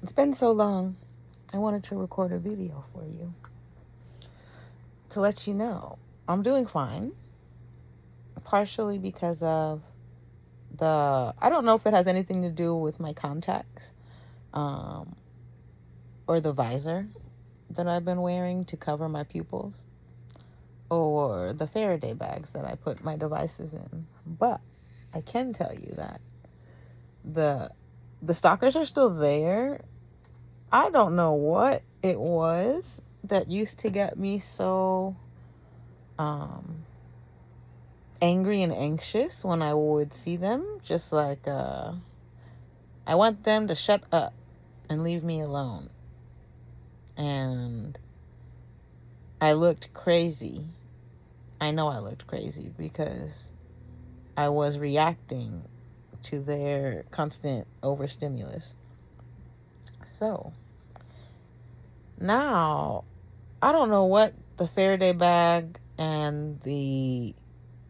It's been so long. I wanted to record a video for you to let you know I'm doing fine. Partially because of I don't know if it has anything to do with my contacts um, or the visor that I've been wearing to cover my pupils or the Faraday bags that I put my devices in. But I can tell you that the stalkers are still there. I don't know what it was that used to get me so um, angry and anxious when I would see them. Just like I want them to shut up and leave me alone. And I looked crazy. I know I looked crazy because I was reacting to their constant overstimulus. So now I don't know what the Faraday bag and the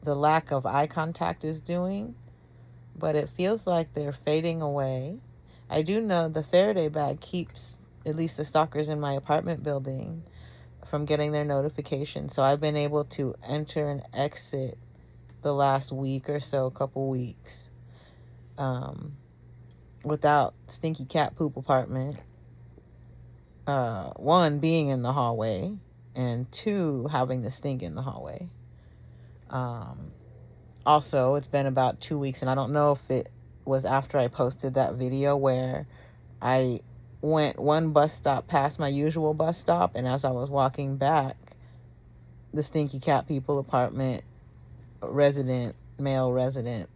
lack of eye contact is doing, but it feels like they're fading away. I do know the Faraday bag keeps at least the stalkers in my apartment building from getting their notifications. So I've been able to enter and exit the last week or so, couple weeks, without Stinky Cat Poop Apartment. One, being in the hallway, and two, having the stink in the hallway. Also, it's been about 2 weeks, and I don't know if it was after I posted that video where I went one bus stop past my usual bus stop, and as I was walking back, the Stinky Cat People Apartment male resident,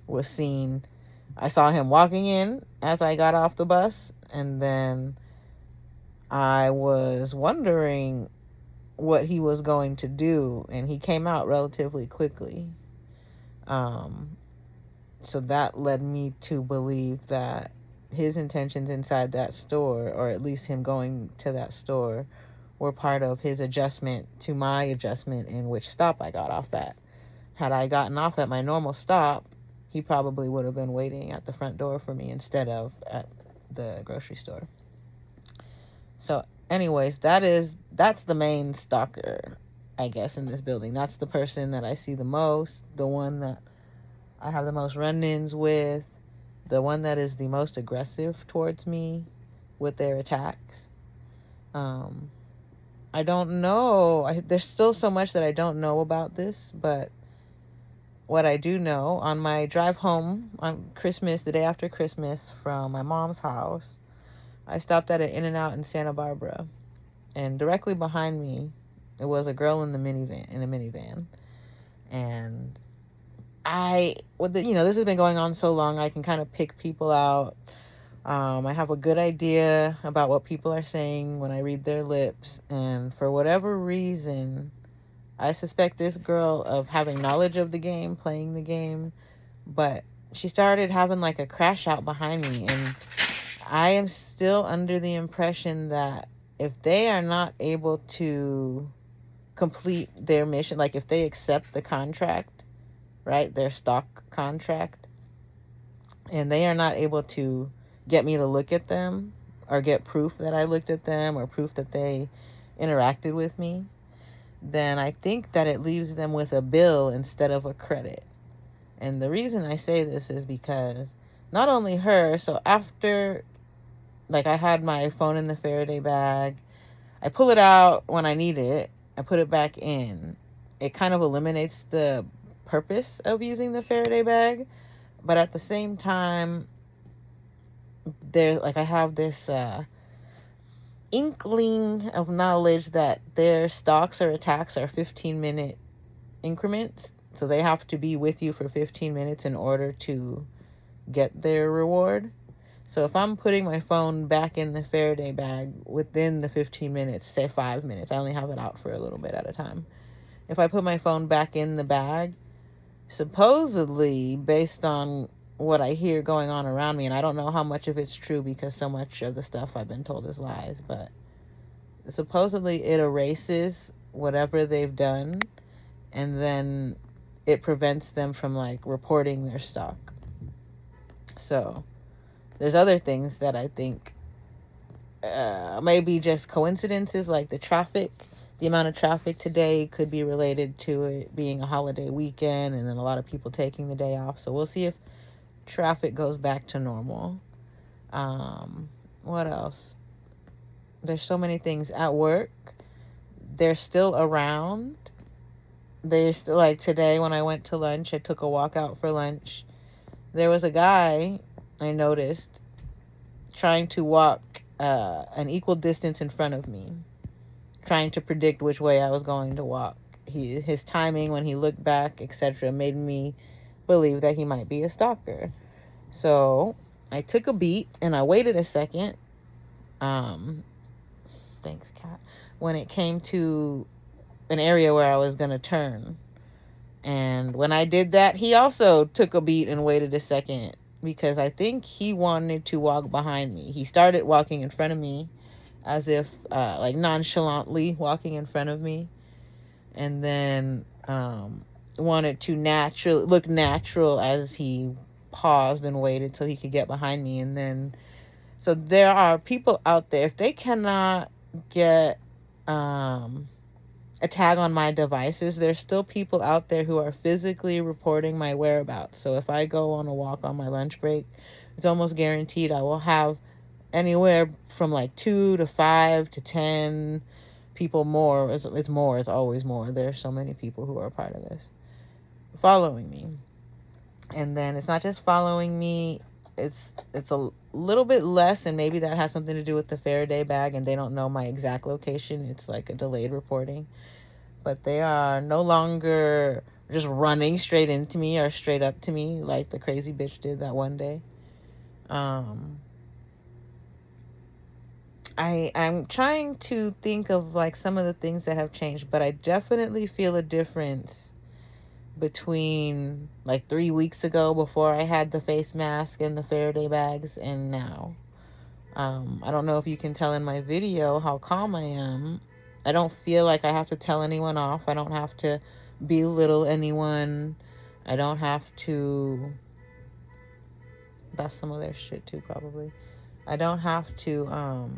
was seen. I saw him walking in as I got off the bus, and then I was wondering what he was going to do, and he came out relatively quickly. So that led me to believe that his intentions inside that store, or at least him going to that store, were part of his adjustment to my adjustment in which stop I got off at. Had I gotten off at my normal stop, he probably would have been waiting at the front door for me instead of at the grocery store. So anyways, that's the main stalker, I guess, in this building. That's the person that I see the most, the one that I have the most run-ins with, the one that is the most aggressive towards me with their attacks. I don't know. There's still so much that I don't know about this, but what I do know, on my drive home on Christmas, the day after Christmas from my mom's house, I stopped at an In-N-Out in Santa Barbara, and directly behind me, it was a girl in a minivan, and this has been going on so long, I can kind of pick people out. I have a good idea about what people are saying when I read their lips, and for whatever reason, I suspect this girl of having knowledge of the game, playing the game, but she started having like a crash out behind me, and I am still under the impression that if they are not able to complete their mission, like if they accept the contract, right, their stock contract, and they are not able to get me to look at them or get proof that I looked at them or proof that they interacted with me, then I think that it leaves them with a bill instead of a credit. And the reason I say this is because not only her, so after, like, I had my phone in the Faraday bag, I pull it out when I need it, I put it back in. It kind of eliminates the purpose of using the Faraday bag, but at the same time, I have this inkling of knowledge that their stalks or attacks are 15-minute increments, so they have to be with you for 15 minutes in order to get their reward. So if I'm putting my phone back in the Faraday bag within the 15 minutes, say 5 minutes, I only have it out for a little bit at a time. If I put my phone back in the bag, supposedly, based on what I hear going on around me, and I don't know how much of it's true because so much of the stuff I've been told is lies, but supposedly it erases whatever they've done, and then it prevents them from, like, reporting their stock. So there's other things that I think maybe just coincidences, like the amount of traffic today could be related to it being a holiday weekend and then a lot of people taking the day off. So we'll see if traffic goes back to normal. What else? There's so many things at work. They're still around. They're still, like today when I went to lunch, I took a walk out for lunch. There was a guy I noticed trying to walk an equal distance in front of me, trying to predict which way I was going to walk. His timing when he looked back, etc., made me believe that he might be a stalker. So I took a beat and I waited a second. Thanks, Kat. When it came to an area where I was gonna turn, and when I did that, he also took a beat and waited a second, because I think he wanted to walk behind me. He started walking in front of me, as if like nonchalantly walking in front of me, and then wanted to look natural as he paused and waited so he could get behind me. And then, so there are people out there, if they cannot get a tag on my devices, there's still people out there who are physically reporting my whereabouts. So if I go on a walk on my lunch break, it's almost guaranteed I will have anywhere from like 2 to 5 to 10 people more. It's always more. There's so many people who are a part of this following me. And then it's not just following me, it's a little bit less, and maybe that has something to do with the Faraday bag and they don't know my exact location. It's like a delayed reporting. But they are no longer just running straight into me or straight up to me like the crazy bitch did that one day. I'm trying to think of like some of the things that have changed, but I definitely feel a difference between like 3 weeks ago, before I had the face mask and the Faraday bags, and now. I don't know if you can tell in my video how calm I am. I don't feel like I have to tell anyone off. I don't have to belittle anyone. I don't have to... That's some of their shit too, probably. I don't have to...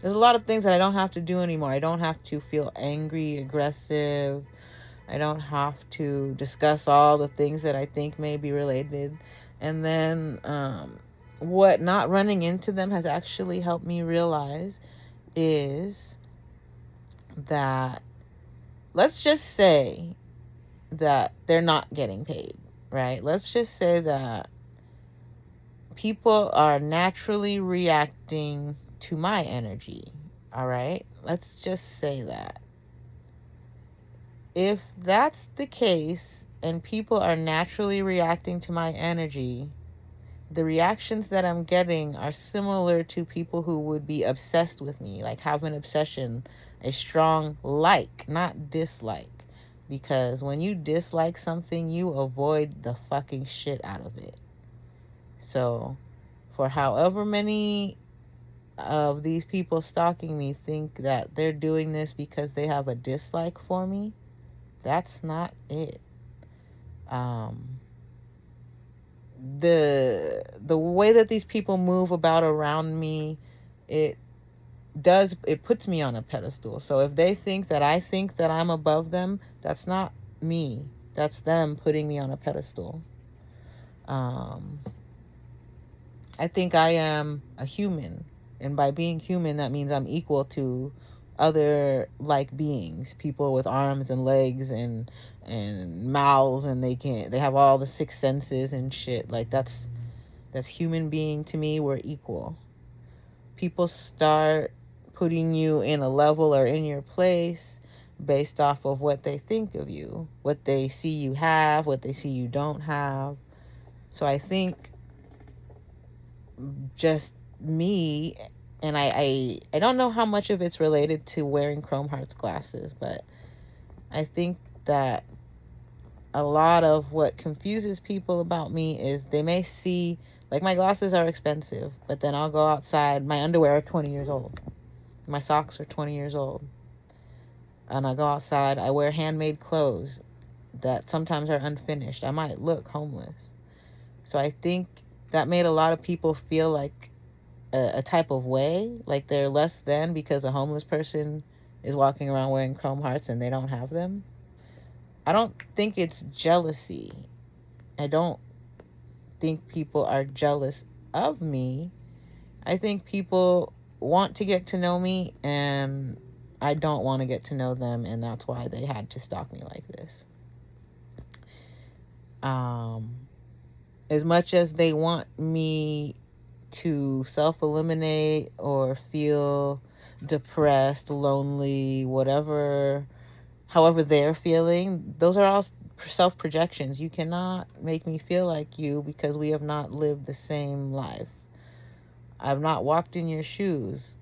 There's a lot of things that I don't have to do anymore. I don't have to feel angry, aggressive. I don't have to discuss all the things that I think may be related. And then what not running into them has actually helped me realize is that, let's just say that they're not getting paid, right? Let's just say that people are naturally reacting to my energy, all right? Let's just say that. If that's the case and people are naturally reacting to my energy, the reactions that I'm getting are similar to people who would be obsessed with me, like have an obsession, a strong like, not dislike. Because when you dislike something, you avoid the fucking shit out of it. So for however many of these people stalking me think that they're doing this because they have a dislike for me, that's not it. The way that these people move about around me, it puts me on a pedestal. So if they think that I think that I'm above them, that's not me. That's them putting me on a pedestal. I think I am a human, and by being human, that means I'm equal to other like beings, people with arms and legs and mouths, and they have all the 6 senses and shit. Like that's human being to me. We're equal. People start putting you in a level or in your place based off of what they think of you, what they see you have, what they see you don't have. So I think just me, and I don't know how much of it's related to wearing Chrome Hearts glasses, but I think that a lot of what confuses people about me is they may see, like, my glasses are expensive, but then I'll go outside, my underwear are 20 years old, my socks are 20 years old, and I go outside, I wear handmade clothes that sometimes are unfinished. I might look homeless. So I think that made a lot of people feel like a type of way, like they're less than because a homeless person is walking around wearing chrome hearts and they don't have them. I don't think it's jealousy. I don't think people are jealous of me. I think people want to get to know me, and I don't want to get to know them, and that's why they had to stalk me like this. As much as they want me to self-eliminate or feel depressed, lonely, whatever, however they're feeling, those are all self-projections. You cannot make me feel like you because we have not lived the same life. I've not walked in your shoes.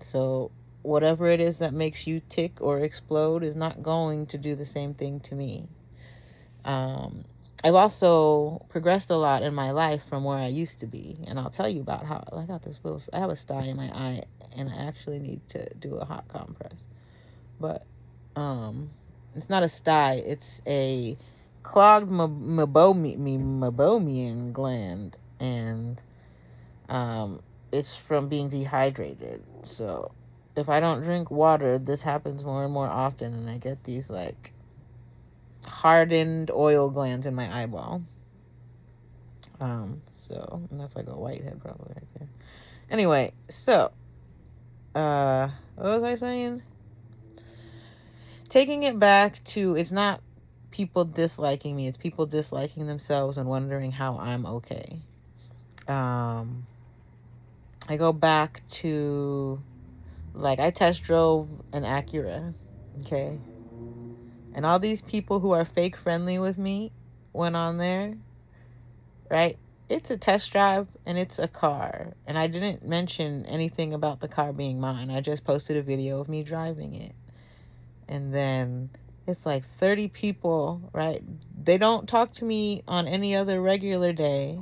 So whatever it is that makes you tick or explode is not going to do the same thing to me. I've also progressed a lot in my life from where I used to be. And I'll tell you about how I got this I have a sty in my eye, and I actually need to do a hot compress. But it's not a sty. It's a clogged meibomian gland. And it's from being dehydrated. So if I don't drink water, this happens more and more often, and I get these like hardened oil glands in my eyeball. So and that's like a whitehead probably right there. Anyway, so what was I saying? Taking it back to, it's not people disliking me, it's people disliking themselves and wondering how I'm okay. I go back to, like, I test drove an Acura, okay? And all these people who are fake friendly with me went on there, right? It's a test drive and it's a car. And I didn't mention anything about the car being mine. I just posted a video of me driving it. And then it's like 30 people, right? They don't talk to me on any other regular day.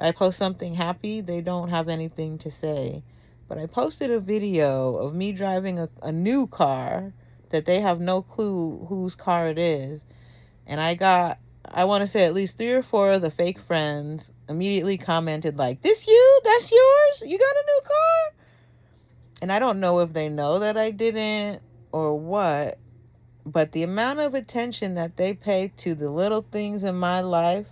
I post something happy, they don't have anything to say. But I posted a video of me driving a new car that they have no clue whose car it is. And I want to say at least 3 or 4 of the fake friends immediately commented like, "This you? That's yours? You got a new car?" And I don't know if they know that I didn't or what, but the amount of attention that they pay to the little things in my life,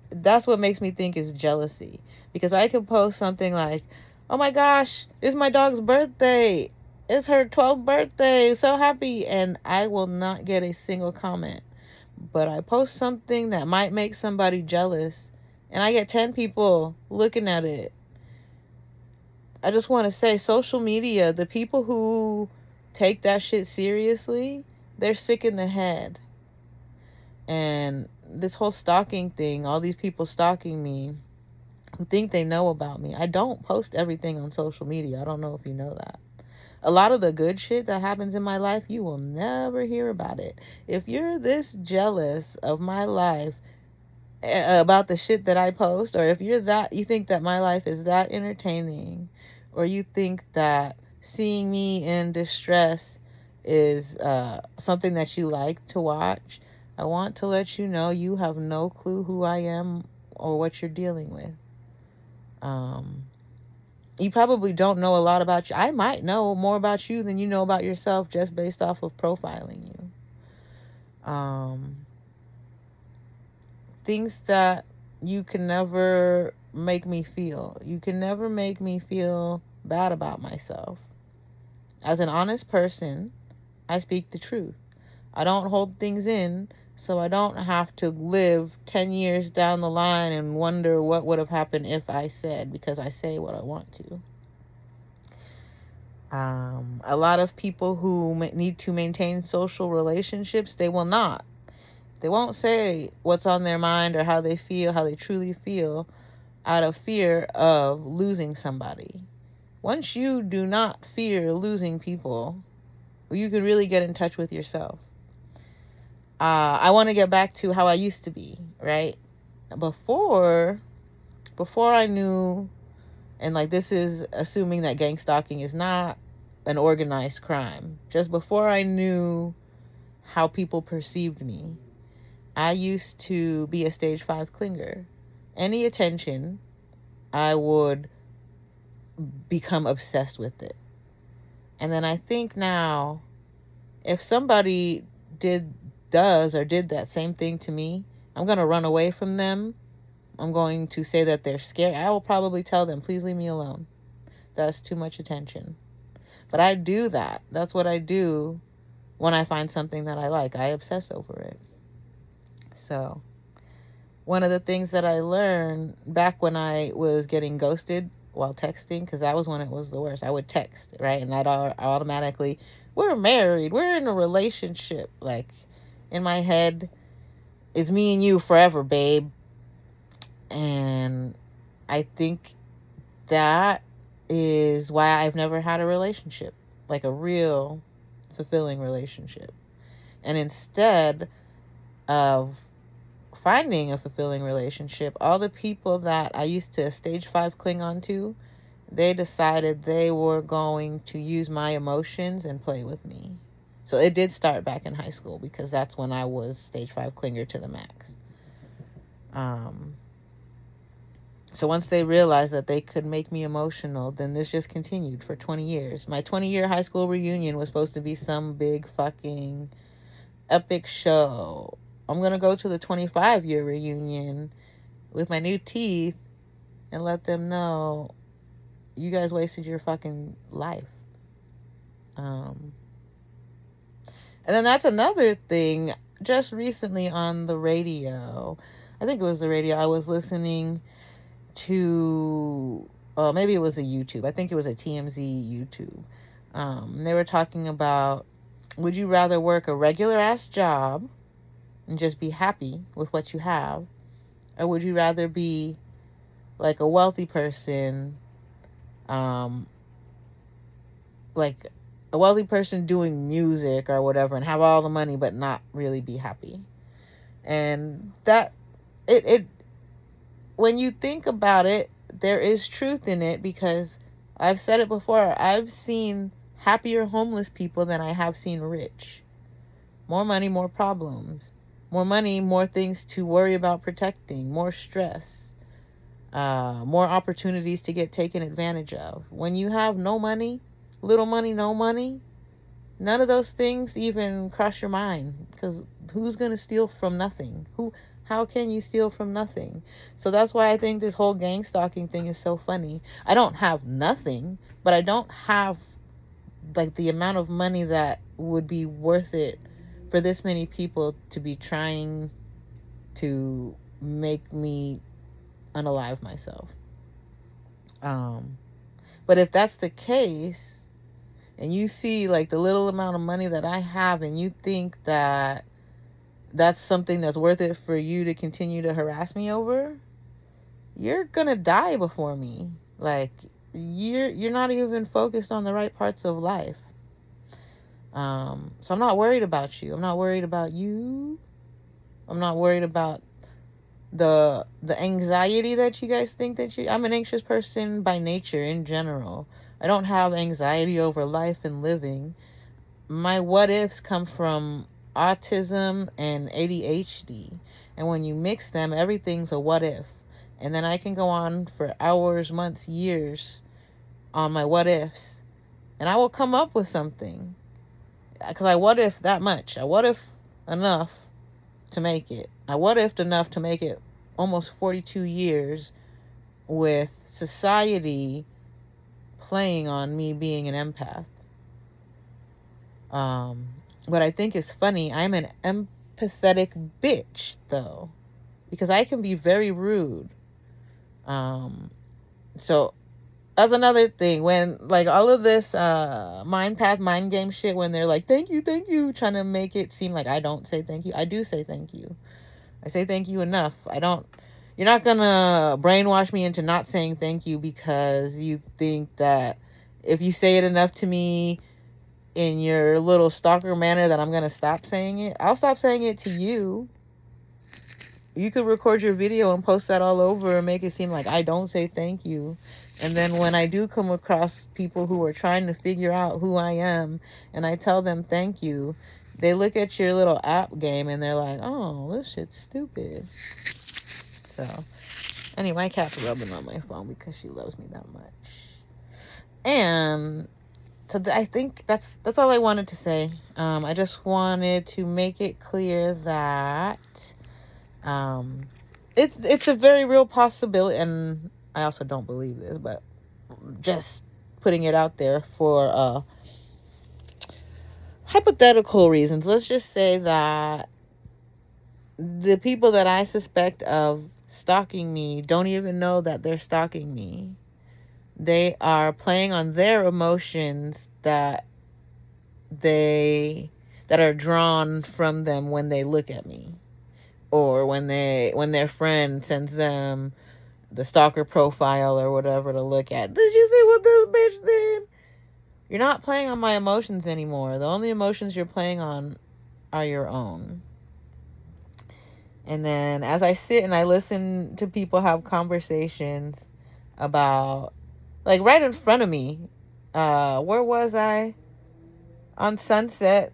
that's what makes me think is jealousy. Because I could post something like, "Oh my gosh, it's my dog's birthday. It's her 12th birthday. So happy." And I will not get a single comment. But I post something that might make somebody jealous, and I get 10 people looking at it. I just want to say, social media, the people who take that shit seriously, they're sick in the head. And this whole stalking thing, all these people stalking me who think they know about me. I don't post everything on social media. I don't know if you know that. A lot of the good shit that happens in my life, you will never hear about it. If you're this jealous of my life about the shit that I post, or if you think that my life is that entertaining, or you think that seeing me in distress is something that you like to watch, I want to let you know you have no clue who I am or what you're dealing with. You probably don't know a lot about you. I might know more about you than you know about yourself just based off of profiling you. Things that you can never make me feel. You can never make me feel bad about myself. As an honest person, I speak the truth. I don't hold things in, so I don't have to live 10 years down the line and wonder what would have happened if I said, because I say what I want to. A lot of people who need to maintain social relationships, they will not. They won't say what's on their mind or how they feel, how they truly feel, out of fear of losing somebody. Once you do not fear losing people, you can really get in touch with yourself. I want to get back to how I used to be, right? Before I knew, and like this is assuming that gang stalking is not an organized crime. Just before I knew how people perceived me, I used to be a stage 5 clinger. Any attention I would become obsessed with it. And then I think now, if somebody does or did that same thing to me, I'm going to run away from them. I'm going to say that they're scared. I will probably tell them, please leave me alone. That's too much attention. But I do that. That's what I do when I find something that I like. I obsess over it. So, one of the things that I learned back when I was getting ghosted while texting, because that was when it was the worst. I would text, right? And I'd automatically, we're married, we're in a relationship. Like, in my head, it's me and you forever, babe. And I think that is why I've never had a relationship, like a real fulfilling relationship. And instead of finding a fulfilling relationship, all the people that I used to stage 5 cling on to, they decided they were going to use my emotions and play with me. So it did start back in high school, because that's when I was stage 5 clinger to the max. So once they realized that they could make me emotional, then this just continued for 20 years. My 20-year high school reunion was supposed to be some big fucking epic show. I'm going to go to the 25-year reunion with my new teeth and let them know, you guys wasted your fucking life. And then that's another thing. Just recently on the radio, I think it was the radio, I was listening to, maybe it was a YouTube. I think it was a TMZ YouTube. They were talking about, would you rather work a regular ass job and just be happy with what you have, or would you rather be like a wealthy person, like a wealthy person doing music or whatever, and have all the money but not really be happy? And that it when you think about it, there is truth in it, because I've said it before, I've seen happier homeless people than I have seen rich. More money, more problems. More money, more things to worry about protecting, more stress, more opportunities to get taken advantage of. When you have no money, little money, no money, none of those things even cross your mind, because who's going to steal from nothing? How can you steal from nothing? So that's why I think this whole gang stalking thing is so funny. I don't have nothing, but I don't have like the amount of money that would be worth it for this many people to be trying to make me unalive myself. But if that's the case, and you see like the little amount of money that I have, and you think that that's something that's worth it for you to continue to harass me over, you're gonna die before me. Like, you're not even focused on the right parts of life. So I'm not worried about you. I'm not worried about you. I'm not worried about the anxiety that you guys think that I'm an anxious person by nature in general. I don't have anxiety over life and living. My what ifs come from autism and ADHD. And when you mix them, everything's a what if. And then I can go on for hours, months, years on my what ifs. And I will come up with something. Because I what if that much. I what if enough to make it. I what ifed enough to make it almost 42 years with society playing on me being an empath. What I think is funny, I'm an empathetic bitch, though, because I can be very rude. So that's another thing. When, like, all of this mind game shit, when they're like, thank you, trying to make it seem like I don't say thank you. I do say thank you. I say thank you enough. You're not gonna brainwash me into not saying thank you because you think that if you say it enough to me in your little stalker manner that I'm gonna stop saying it. I'll stop saying it to you. You could record your video and post that all over and make it seem like I don't say thank you. And then when I do come across people who are trying to figure out who I am and I tell them thank you, they look at your little app game and they're like, oh, this shit's stupid. So Anyway, my cat's rubbing on my phone because she loves me that much. And so I think that's all I wanted to say. I just wanted to make it clear that it's a very real possibility, and I also don't believe this, but just putting it out there for hypothetical reasons. Let's just say that the people that I suspect of stalking me don't even know that they're stalking me. They are playing on their emotions that are drawn from them when they look at me, or when their friend sends them the stalker profile or whatever to look at. Did you see what this bitch did? You're not playing on my emotions anymore. The only emotions you're playing on are your own. And then as I sit and I listen to people have conversations about, like, right in front of me, where was I? On Sunset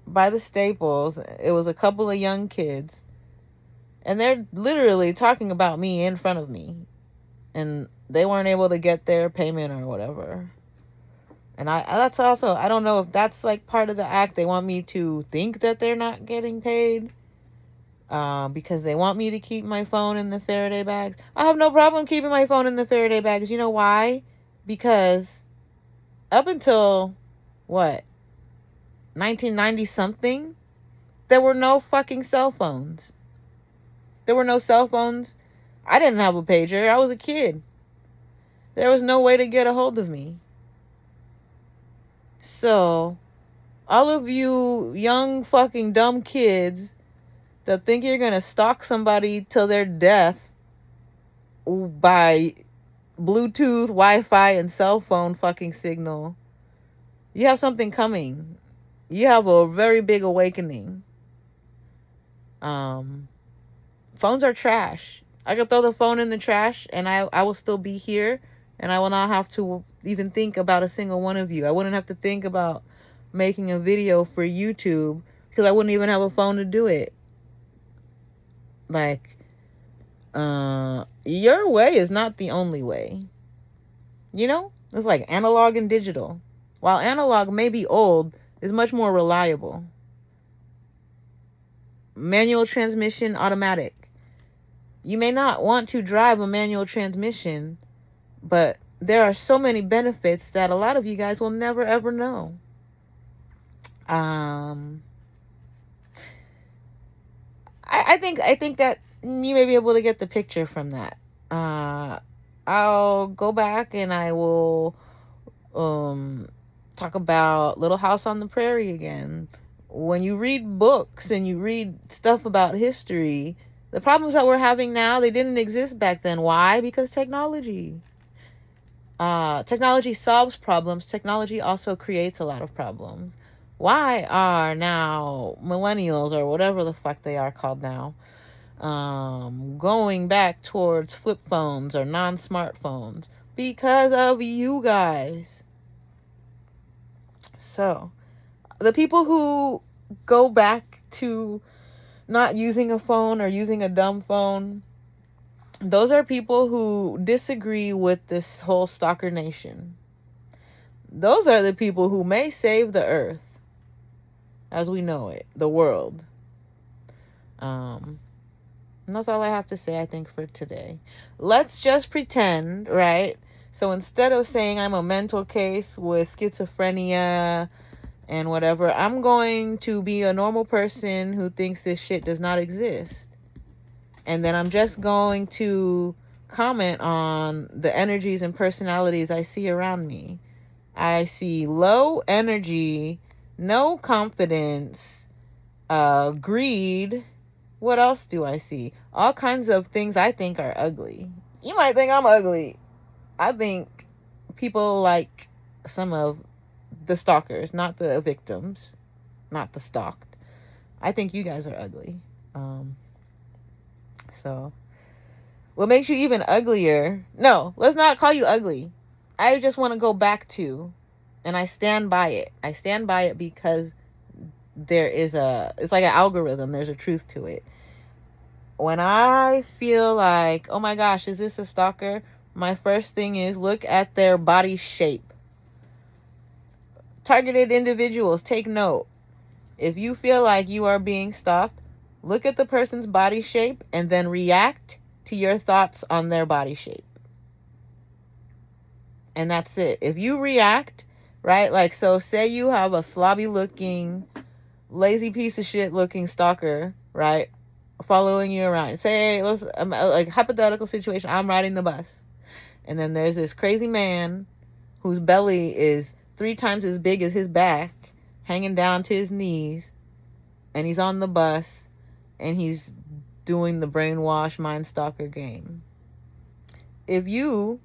by the Staples. It was a couple of young kids. And they're literally talking about me in front of me. And they weren't able to get their payment or whatever. And that's also, I don't know if that's like part of the act. They want me to think that they're not getting paid. Because they want me to keep my phone in the Faraday bags. I have no problem keeping my phone in the Faraday bags. You know why? Because up until, 1990 something, there were no fucking cell phones. There were no cell phones. I didn't have a pager. I was a kid. There was no way to get a hold of me. So, all of you young fucking dumb kids that think you're gonna stalk somebody till their death by Bluetooth, Wi-Fi, and cell phone fucking signal, you have something coming. You have a very big awakening. Phones are trash. I could throw the phone in the trash and I will still be here, and I will not have to even think about a single one of you. I wouldn't have to think about making a video for YouTube because I wouldn't even have a phone to do it. Like, your way is not the only way. You know? It's like analog and digital. While analog may be old, it's much more reliable. Manual transmission, automatic. You may not want to drive a manual transmission, but there are so many benefits that a lot of you guys will never ever know. I think that you may be able to get the picture from that. I'll go back and I will talk about Little House on the Prairie again. When you read books and you read stuff about history, the problems that we're having now, they didn't exist back then. Why? Because technology. Technology solves problems. Technology also creates a lot of problems. Why are now millennials, or whatever the fuck they are called now, going back towards flip phones or non-smartphones? Because of you guys. So, the people who go back to not using a phone or using a dumb phone, those are people who disagree with this whole stalker nation. Those are the people who may save the earth as we know it, the world. And that's all I have to say, I think, for today. Let's just pretend, right? So instead of saying I'm a mental case with schizophrenia and whatever, I'm going to be a normal person who thinks this shit does not exist. And then I'm just going to comment on the energies and personalities I see around me. I see low energy, no confidence, greed. What else do I see? All kinds of things I think are ugly. You might think I'm ugly. I think people like some of the stalkers, not the victims, not the stalked. I think you guys are ugly. So, what makes you even uglier? No, let's not call you ugly. I just want to go back to, and I stand by it. I stand by it because it's like an algorithm. There's a truth to it. when I feel like, oh my gosh, is this a stalker? My first thing is look at their body shape. Targeted individuals, take note. If you feel like you are being stalked, look at the person's body shape and then react to your thoughts on their body shape. And that's it. If you react, right? Like, so say you have a slobby looking, lazy piece of shit looking stalker, right? Following you around. Say, let's, like, hypothetical situation, I'm riding the bus. And then there's this crazy man whose belly is 3 times as big as his back, hanging down to his knees. And he's on the bus. And he's doing the brainwash mind stalker game. If you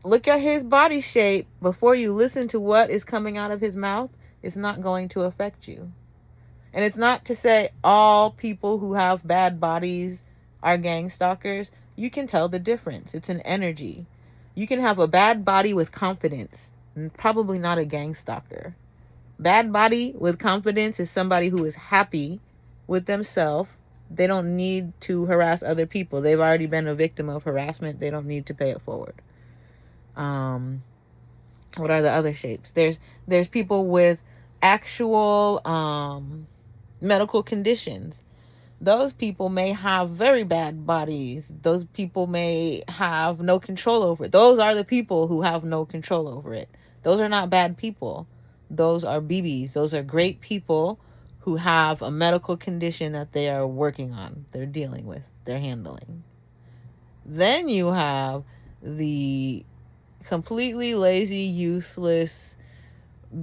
look at his body shape before you listen to what is coming out of his mouth, it's not going to affect you. And it's not to say all people who have bad bodies are gang stalkers. You can tell the difference. It's an energy. You can have a bad body with confidence, and probably not a gang stalker. Bad body with confidence is somebody who is happy with themselves. They don't need to harass other people. They've already been a victim of harassment. They don't need to pay it forward. What are the other shapes? There's people with actual medical conditions. Those people may have very bad bodies. Those people may have no control over it. Those are the people who have no control over it. Those are not bad people. Those are BBs. Those are great people who have a medical condition that they are working on, they're dealing with, they're handling. Then you have the completely lazy, useless,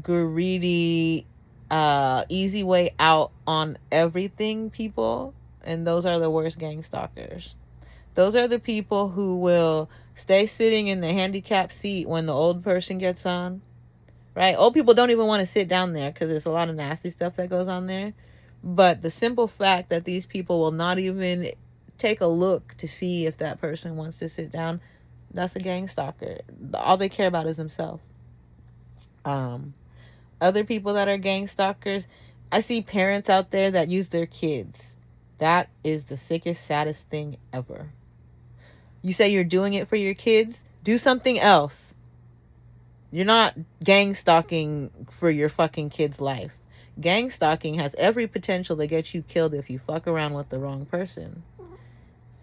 greedy, easy way out on everything people, and those are the worst gang stalkers. Those are the people who will stay sitting in the handicapped seat when the old person gets on, right? Old people don't even want to sit down there because there's a lot of nasty stuff that goes on there. But the simple fact that these people will not even take a look to see if that person wants to sit down, that's a gang stalker. All they care about is themselves. Other people that are gang stalkers, I see parents out there that use their kids. That is the sickest, saddest thing ever. You say you're doing it for your kids, do something else. You're not gang stalking for your fucking kid's life. Gang stalking has every potential to get you killed if you fuck around with the wrong person.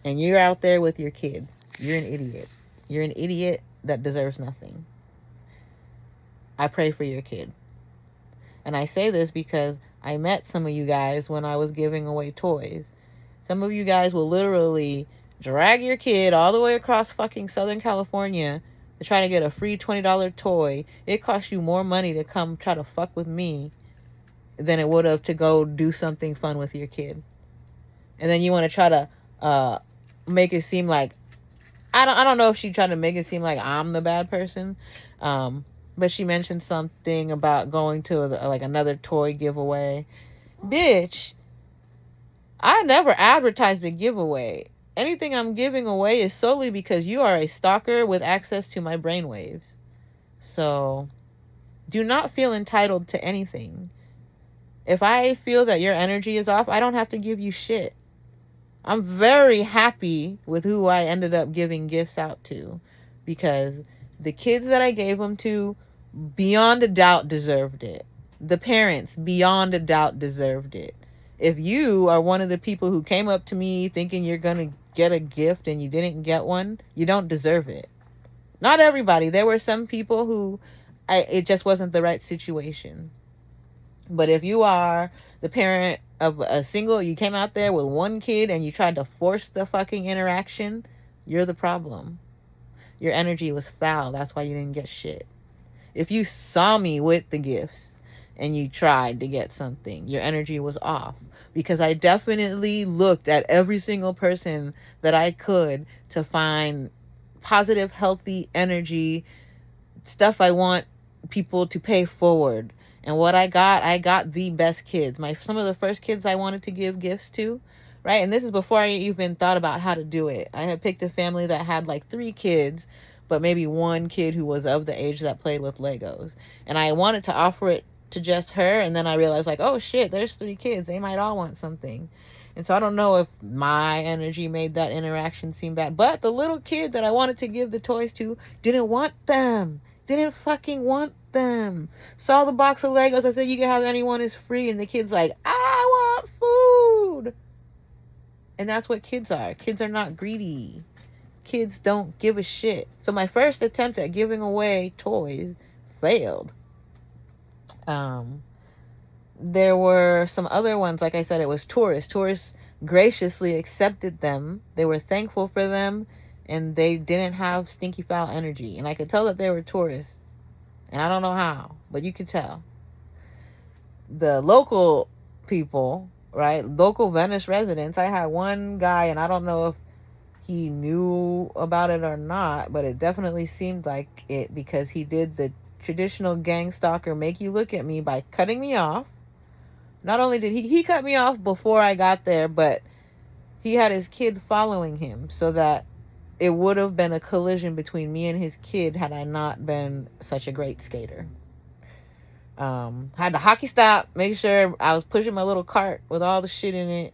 And you're out there with your kid. You're an idiot. You're an idiot that deserves nothing. I pray for your kid. And I say this because I met some of you guys when I was giving away toys. Some of you guys will literally drag your kid all the way across fucking Southern California to try to get a free $20 toy. It costs you more money to come try to fuck with me than it would have to go do something fun with your kid. And then you want to try to make it seem like, I don't know if she tried to make it seem like I'm the bad person. But she mentioned something about going to like another toy giveaway. Bitch, I never advertised a giveaway. Anything I'm giving away is solely because you are a stalker with access to my brainwaves. So do not feel entitled to anything. If I feel that your energy is off, I don't have to give you shit. I'm very happy with who I ended up giving gifts out to, because the kids that I gave them to, beyond a doubt, deserved it. The parents, beyond a doubt, deserved it. If you are one of the people who came up to me thinking you're going to get a gift and you didn't get one, you don't deserve it. Not everybody. There were some people who it just wasn't the right situation. But if you are the parent of a single, you came out there with one kid and you tried to force the fucking interaction, you're the problem. Your energy was foul. That's why you didn't get shit. If you saw me with the gifts and you tried to get something, your energy was off. Because I definitely looked at every single person that I could to find positive, healthy energy, stuff I want people to pay forward. And what I got the best kids. Some of the first kids I wanted to give gifts to, right? And this is before I even thought about how to do it. I had picked a family that had like 3 kids, but maybe 1 kid who was of the age that played with Legos. And I wanted to offer it to just her, and then I realized like, oh shit, there's 3 kids. They might all want something. And so I don't know if my energy made that interaction seem bad. But the little kid that I wanted to give the toys to didn't want them. Didn't fucking want them. Saw the box of Legos. I said, you can have anyone, it's free. And the kid's like, I want food. And that's what kids are. Kids are not greedy. Kids don't give a shit. So my first attempt at giving away toys failed. There were some other ones. Like I said, it was tourists. Tourists graciously accepted them. They were thankful for them, and they didn't have stinky foul energy. And I could tell that they were tourists. And I don't know how, but you could tell. The local people, right? Local Venice residents. I had one guy, and I don't know if he knew about it or not, but it definitely seemed like it, because he did the traditional gang stalker make you look at me by cutting me off. Not only did he cut me off before I got there, but he had his kid following him, so that it would have been a collision between me and his kid had I not been such a great skater. Had to hockey stop, make sure I was pushing my little cart with all the shit in it.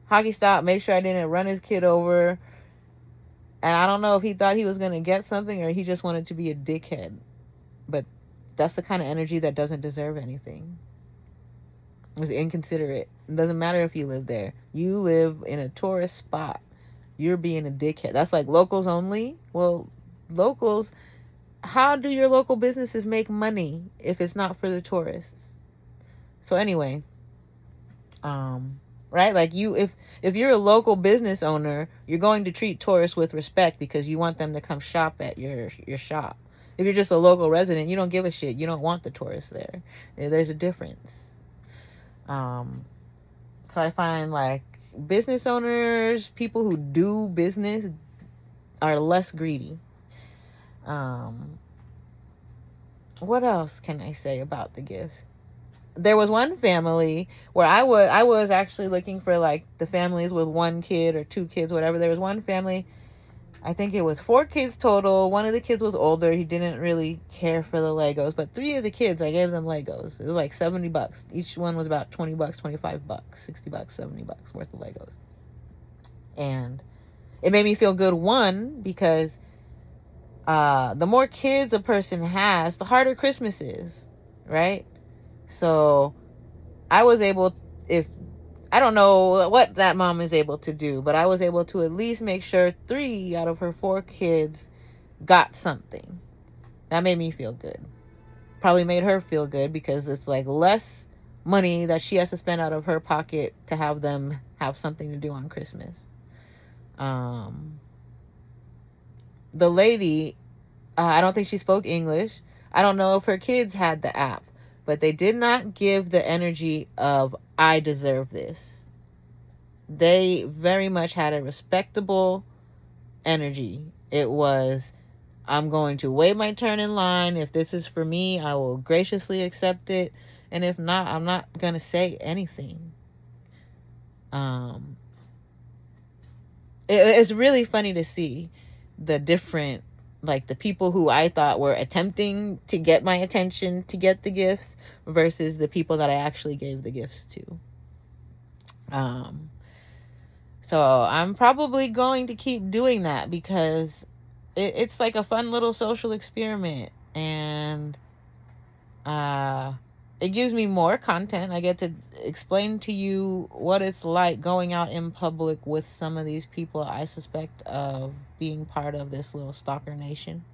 Hockey stop, make sure I didn't run his kid over. And I don't know if he thought he was going to get something or he just wanted to be a dickhead. But that's the kind of energy that doesn't deserve anything. It's inconsiderate. It doesn't matter if you live there. You live in a tourist spot. You're being a dickhead. That's like locals only. Well, locals, how do your local businesses make money if it's not for the tourists? So anyway, right? Like if you're a local business owner, you're going to treat tourists with respect because you want them to come shop at your shop. If you're just a local resident, you don't give a shit. You don't want the tourists there. There's a difference. So I find like business owners, people who do business, are less greedy. What else can I say about the gifts? There was one family where I was actually looking for like the families with one kid or two kids, whatever. There was one family, I think it was 4 kids total. One of the kids was older. He didn't really care for the Legos, but 3 of the kids, I gave them Legos. It was like $70. Each one was about $20, $25, $60, $70 worth of Legos. And it made me feel good, one, because the more kids a person has, the harder Christmas is, right? So I was able, I don't know what that mom is able to do, but I was able to at least make sure 3 out of her 4 kids got something. That made me feel good. Probably made her feel good because it's like less money that she has to spend out of her pocket to have them have something to do on Christmas. The lady, I don't think she spoke English. I don't know if her kids had the app, but they did not give the energy of, I deserve this. They very much had a respectable energy. It was, I'm going to wait my turn in line. If this is for me, I will graciously accept it. And if not, I'm not going to say anything. It's really funny to see the different, like the people who I thought were attempting to get my attention to get the gifts versus the people that I actually gave the gifts to. So I'm probably going to keep doing that because it's like a fun little social experiment, and it gives me more content. I get to explain to you what it's like going out in public with some of these people I suspect of being part of this little stalker nation.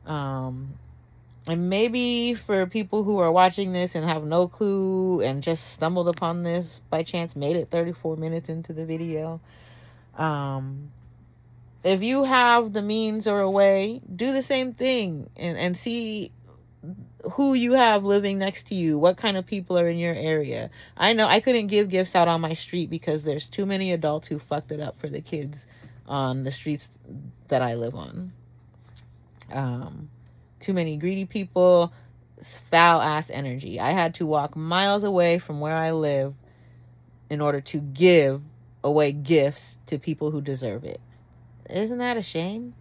And maybe for people who are watching this and have no clue and just stumbled upon this by chance, made it 34 minutes into the video. If you have the means or a way, do the same thing and see who you have living next to you, what kind of people are in your area. I know I couldn't give gifts out on my street because there's too many adults who fucked it up for the kids on the streets that I live on. Too many greedy people, foul ass energy. I had to walk miles away from where I live in order to give away gifts to people who deserve it. Isn't that a shame?